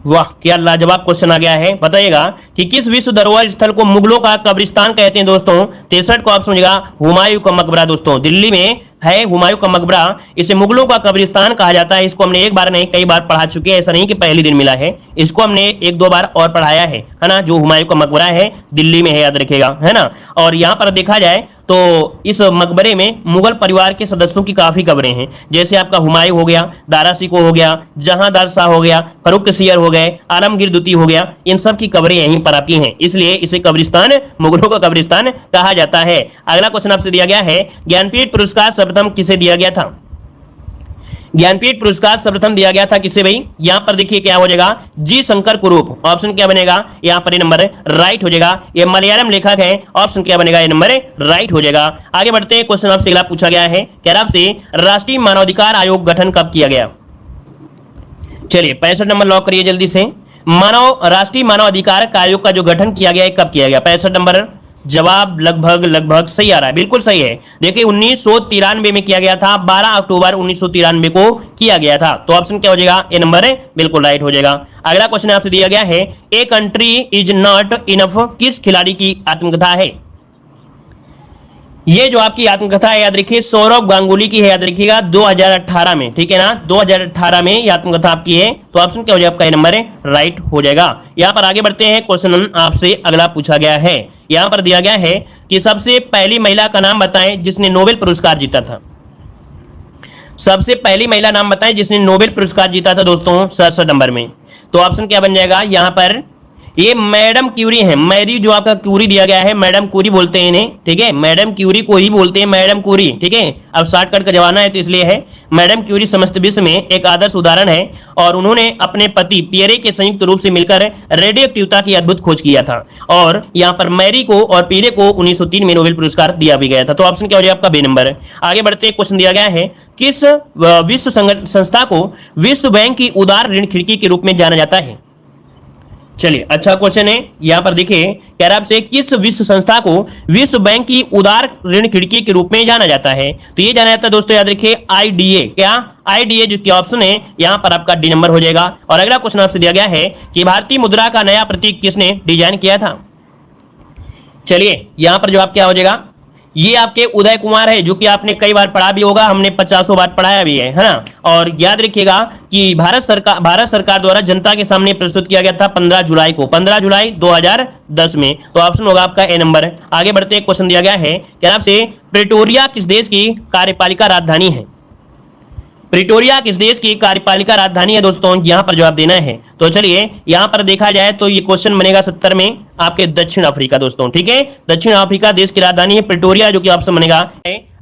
वाह क्या लाजवाब क्वेश्चन आ गया है, बताइएगा कि किस विश्व धरोहर स्थल को मुगलों का कब्रिस्तान कहते हैं दोस्तों। 63 का ऑप्शन हो जाएगा हुमायूं का मकबरा दोस्तों, दिल्ली में है हुमायूं का मकबरा, इसे मुगलों का कब्रिस्तान कहा जाता है। इसको हमने एक बार नहीं कई बार पढ़ा चुके हैं, ऐसा नहीं कि पहली दिन मिला है, इसको हमने 1-2 बार और पढ़ाया है ना। जो हुमायूं का मकबरा है दिल्ली में है, याद रखिएगा, है ना। और यहाँ पर देखा जाए तो इस मकबरे में मुगल परिवार के सदस्यों की काफी कब्रें हैं, जैसे आपका हुमायूं हो गया, दारा सिकोह हो गया, जहांदार शाह हो गया, फरुख सियर हो गए, आलमगीर द्वितीय हो गया, इन सब की कब्रें यहीं पर आती हैं, इसलिए इसे कब्रिस्तान, मुगलों का कब्रिस्तान कहा जाता है। अगला क्वेश्चन आपसे दिया गया है ज्ञानपीठ पुरस्कार सर्वप्रथम किसे दिया गया था। ज्ञानपीठ पुरस्कार सर्वप्रथम दिया गया था किसे भाई, यहां पर देखिए क्या हो जाएगा, जी शंकर कुरूप। ऑप्शन क्या बनेगा, यहां पर ये नंबर राइट हो जाएगा। ये मलयालम लेखक है, ऑप्शन क्या बनेगा, ये नंबर राइट हो जाएगा। आगे बढ़ते हैं, क्वेश्चन आपसे अगला पूछा गया है, कह रहा आपसे राष्ट्रीय मानवाधिकार आयोग गठन कब किया गया। चलिए 65 नंबर लॉक करिए जल्दी से। राष्ट्रीय मानव अधिकार आयोग का जो गठन किया गया है कब किया गया, 65 नंबर। जवाब लगभग सही आ रहा है, बिल्कुल सही है। देखिए 1993 में किया गया था, 12 अक्टूबर 1993 को किया गया था। तो ऑप्शन क्या हो जाएगा, ए नंबर बिल्कुल राइट हो जाएगा। अगला क्वेश्चन आपसे दिया गया है a country is not enough किस खिलाड़ी की आत्मकथा है। ये जो आपकी आत्मकथा है याद रखिए सौरव गांगुली की है, याद रखिएगा 2018 में, ठीक है ना, 2018 में ये आत्मकथा आपकी है। तो ऑप्शन क्या हो जाएगा, आपका नंबर राइट हो जाएगा। यहां पर आगे बढ़ते हैं, क्वेश्चन आपसे अगला पूछा गया है, यहां पर दिया गया है कि सबसे पहली महिला का नाम बताएं जिसने नोबेल पुरस्कार जीता था। सबसे पहली महिला नाम बताएं जिसने नोबेल पुरस्कार जीता था दोस्तों 67 नंबर में। तो ऑप्शन क्या बन जाएगा, यहां पर ये मैडम क्यूरी है, मैरी जो आपका क्यूरी दिया गया है, मैडम क्यूरी बोलते हैं इन्हें, ठीक है, मैडम क्यूरी को ही बोलते हैं मैडम क्यूरी, ठीक है। अब शॉर्टकट का जमाना है तो इसलिए है। मैडम क्यूरी समस्त विश्व में एक आदर्श उदाहरण है और उन्होंने अपने पति पियरे के संयुक्त रूप से मिलकर रेडियोएक्टिवता की अद्भुत खोज किया था और यहाँ पर मैरी को और पियरे को 1903 में नोबेल पुरस्कार दिया भी गया था। तो ऑप्शन क्या हो जाएगा, आपका बी नंबर। आगे बढ़ते क्वेश्चन दिया गया है किस विश्व संस्था को विश्व बैंक की उदार ऋण खिड़की के रूप में जाना जाता है। चलिए अच्छा क्वेश्चन है, यहां पर देखिए कह रहा आपसे किस विश्व संस्था को विश्व बैंक की उदार ऋण खिड़की के रूप में जाना जाता है। तो ये जाना जाता है दोस्तों, याद रखिए आईडीए। क्या आईडीए जो क्या ऑप्शन है, यहां पर आपका डी नंबर हो जाएगा। और अगला क्वेश्चन आपसे दिया गया है कि भारतीय मुद्रा का नया प्रतीक किसने डिजाइन किया था। चलिए यहां पर जवाब क्या हो जाएगा, ये आपके उदय कुमार है जो कि आपने कई बार पढ़ा भी होगा, हमने 50 बार पढ़ाया भी है ना। और याद रखिएगा कि भारत सरकार द्वारा जनता के सामने प्रस्तुत किया गया था 15 जुलाई को, 15 जुलाई 2010 में। तो ऑप्शन होगा आपका ए नंबर। आगे बढ़ते क्वेश्चन दिया गया है क्या आपसे प्रेटोरिया किस देश की कार्यपालिका राजधानी है। प्रिटोरिया किस देश की कार्यपालिका राजधानी है दोस्तों, यहां पर जवाब देना है। तो चलिए यहां पर देखा जाए तो ये क्वेश्चन बनेगा 70 में आपके दक्षिण अफ्रीका दोस्तों, ठीक है। दक्षिण अफ्रीका देश की राजधानी है प्रिटोरिया, जो कि ऑप्शन बनेगा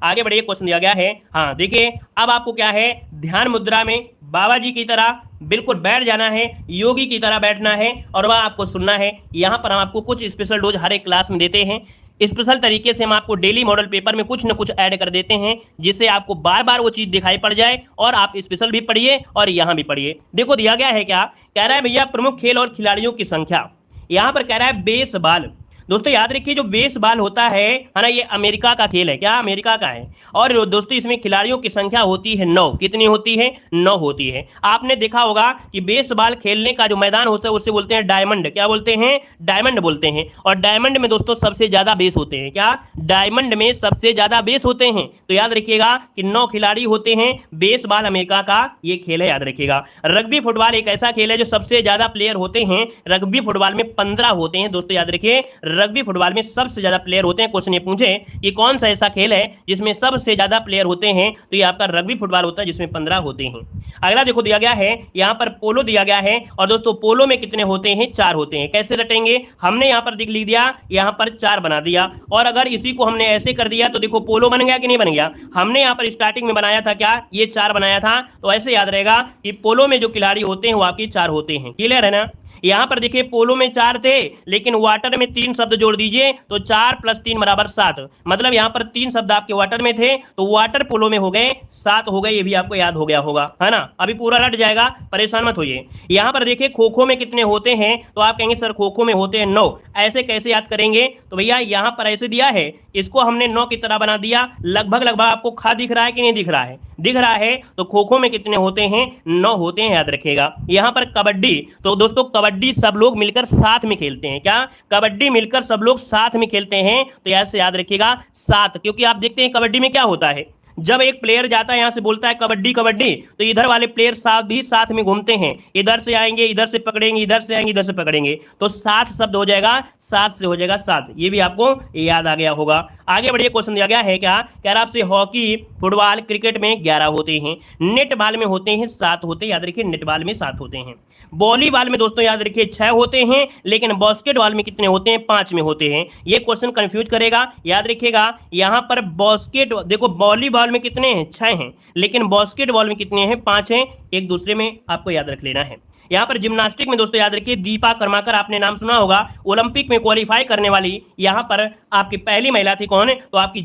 आगे बढ़िए, क्वेश्चन दिया गया है। हाँ देखिए, अब आपको क्या है, ध्यान मुद्रा में बाबा जी की तरह बिल्कुल बैठ जाना है, योगी की तरह बैठना है और वह आपको सुनना है। यहाँ पर हम आपको कुछ स्पेशल डोज हर एक क्लास में देते हैं। स्पेशल तरीके से हम आपको डेली मॉडल पेपर में कुछ न कुछ ऐड कर देते हैं, जिससे आपको बार बार वो चीज दिखाई पड़ जाए और आप स्पेशल भी पढ़िए और यहाँ भी पढ़िए। देखो दिया गया है क्या, कह रहा है भैया प्रमुख खेल और खिलाड़ियों की संख्या। यहाँ पर कह रहा है बेसबॉल। दोस्तों याद रखिए, जो बेसबॉल होता है ना, ये अमेरिका का खेल है। क्या अमेरिका का है? और दोस्तों इसमें खिलाड़ियों की संख्या होती है 9। कितनी होती है? 9 होती है। आपने देखा होगा कि बेसबॉल खेलने का जो मैदान होता है उसे बोलते हैं डायमंड। क्या बोलते हैं? डायमंड बोलते हैं। और डायमंड में दोस्तों सबसे ज्यादा बेस होते हैं। क्या? डायमंड में सबसे ज्यादा बेस होते हैं। तो याद रखिएगा कि 9 खिलाड़ी होते हैं। बेसबॉल अमेरिका का ये खेल है, याद रखिएगा। रग्बी फुटबॉल एक ऐसा खेल है जो सबसे ज्यादा प्लेयर होते हैं। रग्बी फुटबॉल में 15 होते हैं। दोस्तों याद रखिए, रग्बी फुटबॉल में सबसे ज्यादा प्लेयर होते हैं। क्वेश्चन ये पूछे कि कौन सा ऐसा खेल है जिसमें सबसे ज्यादा प्लेयर होते हैं, तो ये आपका रग्बी फुटबॉल होता है, जिसमें 15 होते हैं। अगला देखो दिया गया है, यहां पर पोलो दिया गया है। और दोस्तों पोलो में कितने होते हैं? 4 होते हैं। कैसे रटेंगे? हमने यहां पर लिख दिया, यहां पर 4 बना दिया। और अगर इसी को हमने ऐसे कर दिया तो देखो पोलो बन गया कि नहीं बन गया? हमने यहां पर स्टार्टिंग में बनाया था क्या, ये 4 बनाया था। तो ऐसे याद रहेगा कि पोलो में जो खिलाड़ी होते हैं वो आपके 4 होते हैं। क्लियर है ना? यहां पर देखिए पोलो में 4 थे, लेकिन वाटर में 3 शब्द जोड़ दीजिए तो 4 + 3 = 7। मतलब यहां पर 3 शब्द आपके वाटर में थे, तो वाटर पोलो में हो गए 7 हो गए। ये भी आपको याद हो गया होगा, है ना? अभी पूरा रट जाएगा, परेशान मत होइए। यहां पर देखिए खो खो में कितने होते हैं, तो आप कहेंगे सर खो खो में होते हैं 9। ऐसे कैसे याद करेंगे? तो भैया यहां पर ऐसे दिया है, इसको हमने 9 की तरह बना दिया। लगभग लगभग आपको खा दिख रहा है कि नहीं दिख रहा है? दिख रहा है। तो खो खो में कितने होते हैं? 9 होते हैं, याद रखिएगा। यहां पर कबड्डी, तो दोस्तों कबड्डी सब लोग मिलकर साथ में खेलते हैं। क्या? कबड्डी मिलकर सब लोग साथ में खेलते हैं। तो ऐसे याद रखिएगा 7, क्योंकि आप देखते हैं कबड्डी में क्या होता है, जब एक प्लेयर जाता है यहां से बोलता है कबड्डी कबड्डी, तो इधर वाले प्लेयर भी साथ में घूमते हैं। इधर से आएंगे, इधर से पकड़ेंगे, इधर से आएंगे, इधर से पकड़ेंगे। तो 7 शब्द हो जाएगा, 7 से हो जाएगा 7। ये भी आपको याद आ गया होगा। आगे बढ़िए, क्वेश्चन दिया गया है क्या, कह रहा आपसे हॉकी, फुटबॉल, क्रिकेट में 11 होते हैं। नेट बॉल में होते हैं 7 होते हैं। याद रखिए नेट बॉल में 7 होते हैं। वॉलीबॉल में दोस्तों याद रखिए 6 होते हैं, लेकिन बास्केटबॉल में कितने होते हैं? 5 में होते हैं। ये क्वेश्चन कंफ्यूज करेगा। याद रखिएगा यहां पर बास्केट, देखो वॉलीबॉल में कितने हैं? 6 हैं, लेकिन बास्केटबॉल में कितने हैं? 5 हैं। एक दूसरे में आपको याद रख लेना है। यहाँ पर जिम्नास्टिक में दोस्तों याद रखिए दीपा कर्माकर, आपने नाम सुना होगा। ओलंपिक में क्वालिफाई करने वाली यहाँ पर आपकी पहली महिला थी। कौन? तो आपकी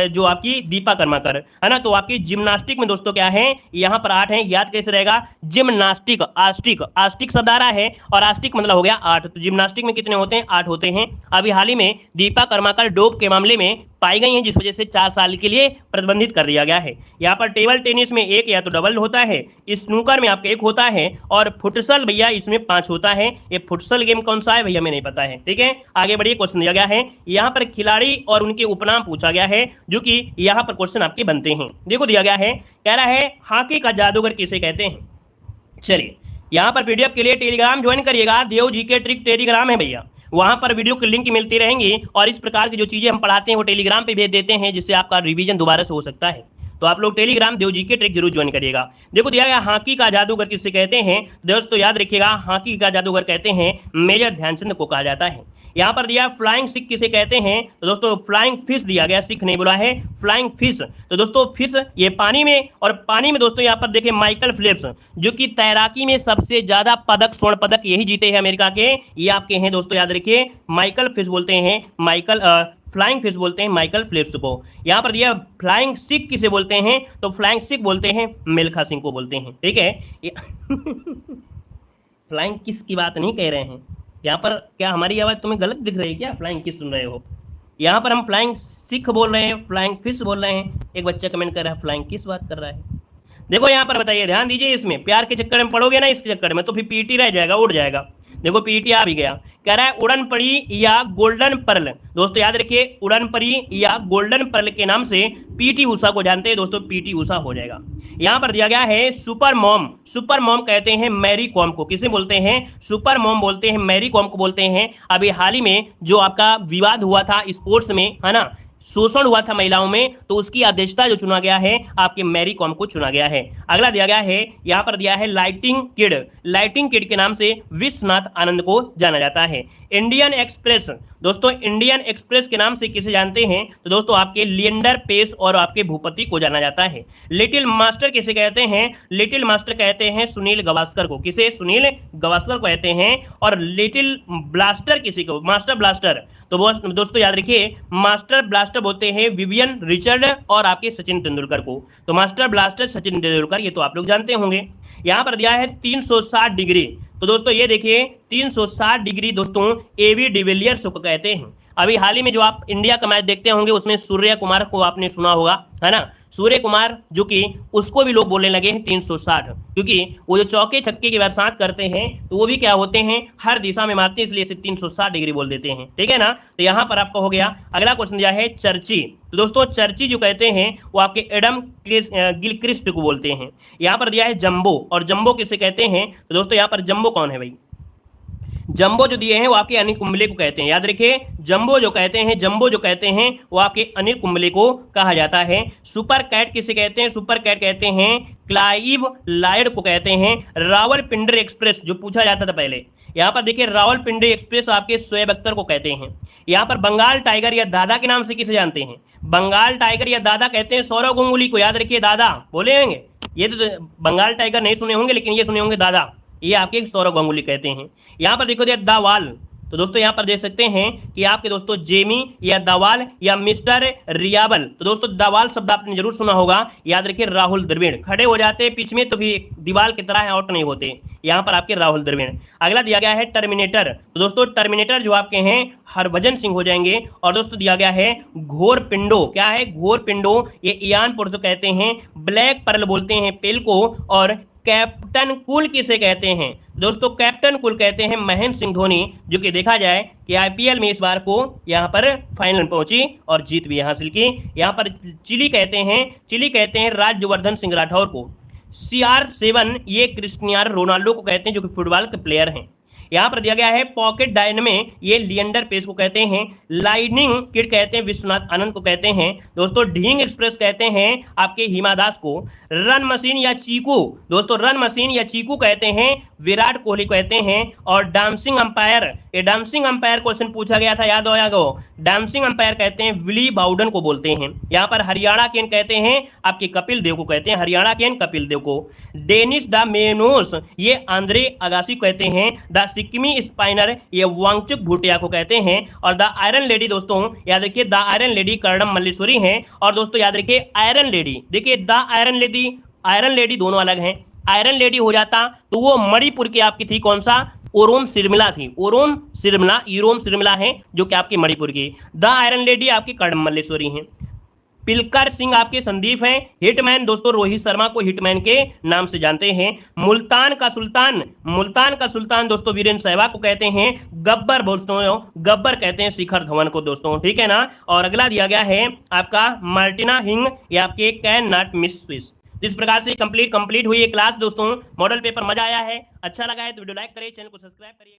जो आपकी दीपा कर्माकर, है ना? तो आपकी जिम्नास्टिक में दोस्तों क्या है, यहाँ पर 8 है। याद कैसे रहेगा? जिम्नास्टिक, आस्टिक, आस्टिक शब्द आ रहा है और आस्टिक मतलब हो गया 8। तो जिम्नास्टिक में कितने होते हैं? 8 होते हैं। अभी हाल ही में दीपा कर्माकर डोप के मामले में पाई गई हैं, जिस वजह से 4 साल के लिए प्रतिबंधित कर दिया गया है। यहाँ पर टेबल टेनिस में 1 या तो डबल होता है, स्नूकर में आपका 1 होता है, और फुटसल भैया इसमें 5 होता है। ये फुटसल गेम कौन सा है भैया, हमें नहीं पता है। ठीक है, आगे बढ़िए, क्वेश्चन दिया गया है। यहाँ पर खिलाड़ी और उनके उपनाम पूछा गया है, जो कि यहाँ पर क्वेश्चन आपके बनते हैं। देखो दिया गया है, कह रहा है हॉकी का जादूगर किसे कहते हैं। चलिए यहाँ पर पीडीएफ के लिए टेलीग्राम ज्वाइन करिएगा। देव जीके ट्रिक टेलीग्राम है भैया, वहां पर वीडियो की लिंक मिलती रहेंगी, और इस प्रकार की जो चीजें हम पढ़ाते हैं वो टेलीग्राम पे भेज देते हैं, जिससे आपका रिवीजन दोबारा से हो सकता है। तो आप लोग टेलीग्राम देव जी के ट्रिक जरूर ज्वाइन करिएगा। देखो दिया गया हॉकी का जादूगर किसे कहते हैं। दोस्तों याद रखिएगा हॉकी का जादूगर कहते हैं मेजर ध्यानचंद को कहा जाता है। यहाँ पर दिया फ्लाइंग सिख किसे कहते हैं। तो दोस्तों फ्लाइंग फिश दिया गया, सिख नहीं बोला है, फ्लाइंग फिश। तो दोस्तों फिश ये पानी में, और पानी में दोस्तों यहाँ पर देखिए माइकल फेल्प्स, जो कि तैराकी में सबसे ज्यादा पदक, स्वर्ण पदक यही जीते हैं अमेरिका के, ये आपके हैं दोस्तों। याद रखिए माइकल फिश बोलते हैं, माइकल फ्लाइंग फिश बोलते हैं माइकल फेल्प्स को। यहाँ पर दिया फ्लाइंग सिख किसे बोलते हैं। तो फ्लाइंग सिख बोलते हैं मिल्खा सिंह को बोलते हैं। ठीक है फ्लाइंग किस की बात नहीं कह रहे हैं यहाँ पर। क्या हमारी आवाज़ तुम्हें गलत दिख रही है क्या? फ्लाइंग किस सुन रहे हो? यहाँ पर हम फ्लाइंग सिख बोल रहे हैं, फ्लाइंग फिश बोल रहे हैं। एक बच्चा कमेंट कर रहा है फ्लाइंग किस बात कर रहा है। देखो यहाँ पर बताइए, ध्यान दीजिए, इसमें प्यार के चक्कर में पढ़ोगे ना, इसके चक्कर में तो फिर पीटी रह जाएगा, उड़ जाएगा। देखो पीटी आ भी गया, कह रहा है उड़न पड़ी या गोल्डन पर्ल। दोस्तों याद रखिए उड़न पड़ी या गोल्डन पर्ल के नाम से पीटी उषा को जानते हैं दोस्तों, पीटी उषा हो जाएगा। यहाँ पर दिया गया है सुपर मॉम, सुपर मॉम कहते हैं मैरी कॉम को। किसे बोलते हैं? सुपर मॉम बोलते हैं, मैरी कॉम को बोलते हैं। अभी हाल ही में जो आपका विवाद हुआ था स्पोर्ट्स में, है ना, शोषण हुआ था महिलाओं में, तो उसकी अध्यक्षता जो चुना गया है आपके मैरी कॉम को चुना गया है। अगला दिया गया है, यहां पर दिया है लाइटिंग किड। लाइटिंग किड के नाम से विश्वनाथ आनंद को जाना जाता है। इंडियन एक्सप्रेस, दोस्तों इंडियन एक्सप्रेस के नाम से किसे जानते हैं, तो दोस्तों आपके लिएंडर पेस और आपके भूपति को जाना जाता है। लिटिल मास्टर किसे कहते हैं, लिटिल मास्टर कहते हैं सुनील गावस्कर को। किसे, सुनील गावस्कर को कहते हैं। और लिटिल ब्लास्टर किसी को, मास्टर ब्लास्टर, तो दोस्तों याद रखिए मास्टर ब्लास्टर बोलते हैं विवियन रिचर्ड और आपके सचिन तेंदुलकर को। तो मास्टर ब्लास्टर सचिन तेंदुलकर, ये तो आप लोग जानते होंगे। यहां पर दिया है 360 डिग्री, तो दोस्तों ये देखिए 360 डिग्री दोस्तों एबी डिविलियर्स को कहते हैं। अभी हाल ही में जो आप इंडिया का मैच देखते होंगे उसमें सूर्य कुमार को आपने सुना होगा, है ना, सूर्य कुमार, जो कि उसको भी लोग बोलने लगे हैं 360, क्योंकि वो जो चौके छक्के की बरसात करते हैं तो वो भी क्या होते हैं, हर दिशा में मारते हैं, इसलिए इसे 360 डिग्री बोल देते हैं। ठीक है ना, तो यहां पर आपका हो गया। अगला क्वेश्चन दिया है चर्ची, तो दोस्तों चर्ची जो कहते हैं वो आपके एडम गिलक्रिस्ट को बोलते हैं। यहां पर दिया है जंबो, और जंबो किसे कहते हैं, तो दोस्तों यहां पर जंबो कौन है भाई, जंबो जो दिए हैं वो आपके अनिल कुंबले को कहते हैं। याद रखिए जंबो जो कहते हैं, जंबो जो कहते हैं वो आपके अनिल कुंबले को कहा जाता है। सुपर कैट किसे कहते हैं, सुपर कैट कहते हैं क्लाइव लायड को कहते हैं। रावलपिंडी एक्सप्रेस जो पूछा जाता था पहले, यहाँ पर देखिए रावलपिंडी एक्सप्रेस आपके शोएब अख्तर को कहते हैं। यहाँ पर बंगाल टाइगर या दादा के नाम से किसे जानते हैं, बंगाल टाइगर या दादा कहते हैं सौरव गांगुली को। याद रखिए दादा बोले होंगे, ये तो बंगाल टाइगर नहीं सुने होंगे लेकिन ये सुने होंगे दादा, ये आपके सौरव गांगुली कहते हैं। यहां पर देखो द वाल, तो दोस्तों यहां पर देख सकते हैं कि आपके दोस्तों जेमी या दवाल या मिस्टर रियाबल, तो दोस्तों दवाल शब्द आपने जरूर सुना होगा। याद रखिए राहुल द्रविड़, खड़े हो जाते हैं पिच में तो भी दीवार की तरह आउट नहीं होते, यहां पर आपके राहुल द्रविड़। अगला दिया गया है टर्मिनेटर, तो दोस्तों टर्मिनेटर जो आपके हैं हरभजन सिंह हो जाएंगे। और दोस्तों दिया गया है घोर पिंडो, क्या है घोर पिंडो, ये इयान पोर्तो कहते हैं। ब्लैक पर्ल बोलते हैं पेल को। और कैप्टन कूल किसे कहते हैं, दोस्तों कैप्टन कूल कहते हैं महेंद्र सिंह धोनी, जो कि देखा जाए कि आईपीएल में इस बार को यहां पर फाइनल पहुंची और जीत भी हासिल की। यहां पर चिली कहते हैं राज्यवर्धन सिंह राठौर को। CR7 ये क्रिस्टियानो रोनाल्डो को कहते हैं जो कि फुटबॉल के प्लेयर हैं। यहां पर दिया गया है पॉकेट डायनमे, ये लिएंडर पेस को कहते हैं। लाइनिंग किड कहते हैं विश्वनाथ आनंद को कहते हैं। दोस्तों ढींग एक्सप्रेस कहते हैं आपके हिमा दास को। रन मशीन या चीकू, दोस्तों रन मशीन या चीकू कहते हैं विराट कोहली कहते हैं। और डांसिंग अंपायर, ये डांसिंग अंपायर क्वेश्चन पूछा गया था, याद होगा, डांसिंग अंपायर कहते हैं विली बाउडन को बोलते हैं। यहां पर हरियाणा केन कहते हैं आपके कपिल देव को कहते हैं, हरियाणा केन कपिल देव को। डेनिस द मेनोस ये आंद्रे अगासी कहते हैं। द सिक्किमी स्पाइनर ये वांगचुक भूटिया को कहते हैं। और द आयरन लेडी, दोस्तों याद रखिए the iron lady Karnam Malleswari हैं। और दोस्तों याद रखिए आयरन लेडी, देखिए द आयरन लेडी दोनों अलग हैं। आयरन लेडी हो जाता तो वो मणिपुर की आपकी थी, कौन सा, ओरोम सिरमिला थी, ओरोम सिरमिला है जो कि आपकी मणिपुर की। द आयरन लेडी आपकी कर्णम मल्लेश्वरी हैं। पिलकर सिंह आपके संदीप हैं। हिटमैन, दोस्तों रोहित शर्मा को हिटमैन के नाम से जानते हैं। मुल्तान का सुल्तान दोस्तों वीरेंद्र सहवाग को कहते हैं। गब्बर कहते हैं शिखर धवन को दोस्तों, ठीक है ना। और अगला दिया गया है आपका मार्टिना हिंग या आपके कैन नॉट मिस स्विस। इस प्रकार से कंप्लीट हुई ये क्लास दोस्तों। मॉडल पेपर मजा आया है, अच्छा लगा है तो वीडियो लाइक करिए, चैनल को सब्सक्राइब करिए।